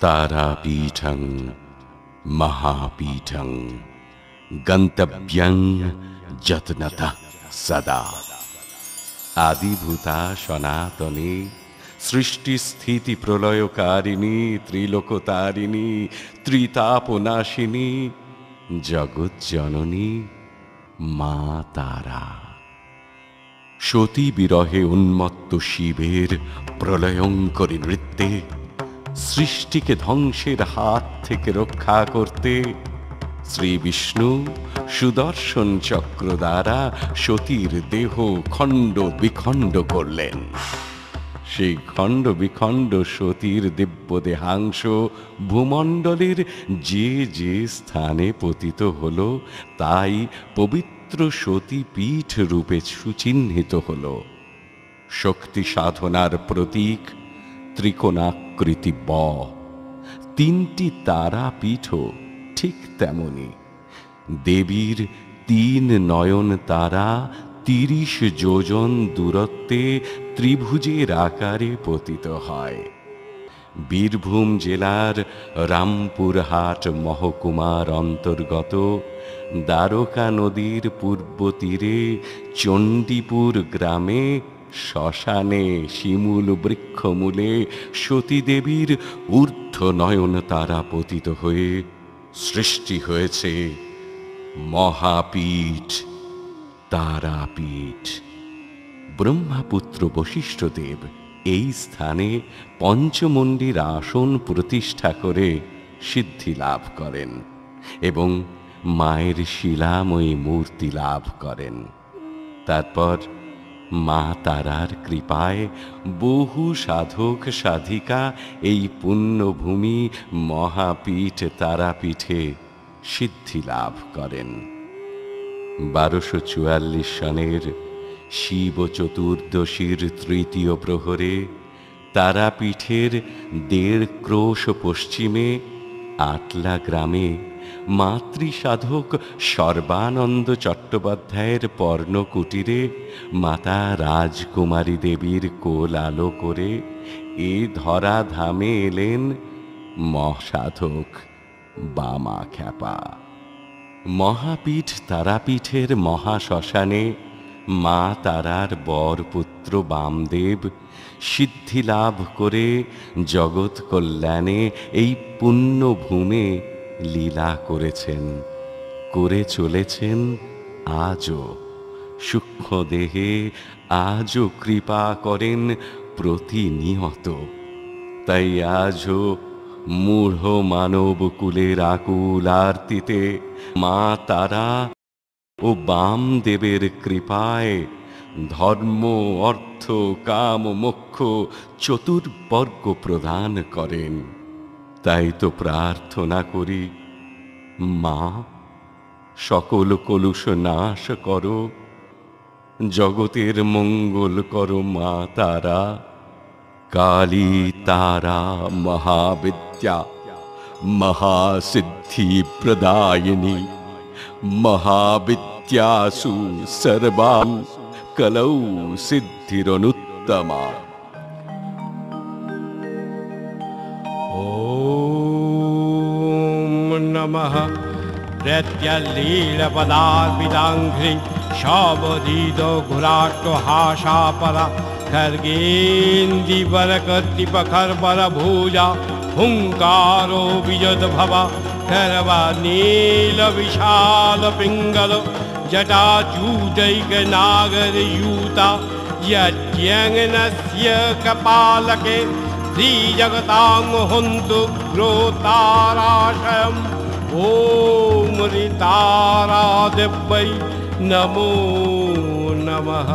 तारापीठं महापीठं गन्तव्यं यत्नतः सदा। आदिभूता सनातने सृष्टि स्थिति प्रलयकारिणी त्रिलोकतारिणी त्रितापनाशिनी जगज्जननी मा तारा। সতী বিরহে উন্মত্ত শিবের প্রলয়ঙ্করী নৃত্যে সৃষ্টিকে ধ্বংসের হাত থেকে রক্ষা করতে শ্রী বিষ্ণু সুদর্শন চক্র দ্বারা সতীর দেহ খণ্ড বিখণ্ড করলেন। সেই খণ্ড বিখণ্ড সতীর দিব্য দেহাংশ ভূমণ্ডলের যে যে স্থানে পতিত হল তাই পবিত্র সতীপীঠ রূপে সুচিহ্নিত হল। শক্তি সাধনার প্রতীক ত্রিকোণাকৃতি ব। তিনটি তারাপীঠও ঠিক তেমনি। দেবীর ৩ নয়ন তারা ৩০ যোজন দূরত্বে ত্রিভুজের আকারে পতিত হয়। বীরভূম জেলার রামপুরহাট মহকুমার অন্তর্গত দ্বারকা নদীর পূর্ব তীরে চণ্ডীপুর গ্রামে শ্মশানে শিমুল বৃক্ষমূলে সতীদেবীর ঊর্ধ্ব নয়ন তারা পতিত হয়ে সৃষ্টি হয়েছে মহাপীঠ তারাপীঠ। ব্রহ্মাপুত্র বশিষ্ঠদেব এই স্থানে পঞ্চমন্ডির আসন প্রতিষ্ঠা করে সিদ্ধি লাভ করেন এবং মায়ের শিলাময়ী মূর্তি লাভ করেন। তারপর মা তারার কৃপায় বহু সাধক সাধিকা এই পুণ্যভূমি মহাপীঠ তারাপীঠে সিদ্ধি লাভ করেন। 1244 সনের শিব চতুর্দশীর তৃতীয় প্রহরে তারাপীঠের 1.5 ক্রোশ পশ্চিমে আটলা গ্রামে মাতৃসাধক সর্বানন্দ চট্টোপাধ্যায়ের পর্ণকুটিরে মাতা রাজকুমারী দেবীর কোল আলো করে এ ধরাধামে এলেন মহাসাধক বামা খ্যাপা। মহাপীঠ তারাপীঠের মহাশ্মশানে মা তারার বরপুত্র বামদেব সিদ্ধি লাভ করে জগৎ কল্যাণে এই পুণ্যভূমে লীলা করেছেন, করে চলেছেন আজও। সূক্ষ্ম দেহে আজও কৃপা করেন প্রতিনিয়ত। তাই আজও মূঢ় মানব কুলের আকুল আরতিতে মা তারা ও বামদেবের কৃপায় ধর্ম অর্থ কাম মোক্ষ চতুর্বর্গ প্রদান করেন। তাই তো প্রার্থনা করি, মা সকল কলুষ নাশ করো, জগতের মঙ্গল করো মা তারা। কালী তারা মহাবিদ্যা মহাসিদ্ধি প্রদায়িনী, মহাবিদ্যাসু সর্বাং কলৌ সিদ্ধিরনুত্তমা। ওম নমঃ প্রত্যলীলপদার্পিতাঙ্ঘ্রি শবদিত ঘোরাট্টহাসাপরা खर्गेन्दीवरकर्तिपखर्वरभुजा हुङ्कारो विजद्भवा खर्वा नीलविशालपिङ्गलो जटाचूटैकनागरयूता यज्ञस्य कपालके श्रीजगतां हन्तु ग्रोताराशयम्। ॐ ऋतारादिव्यै नमो नमः।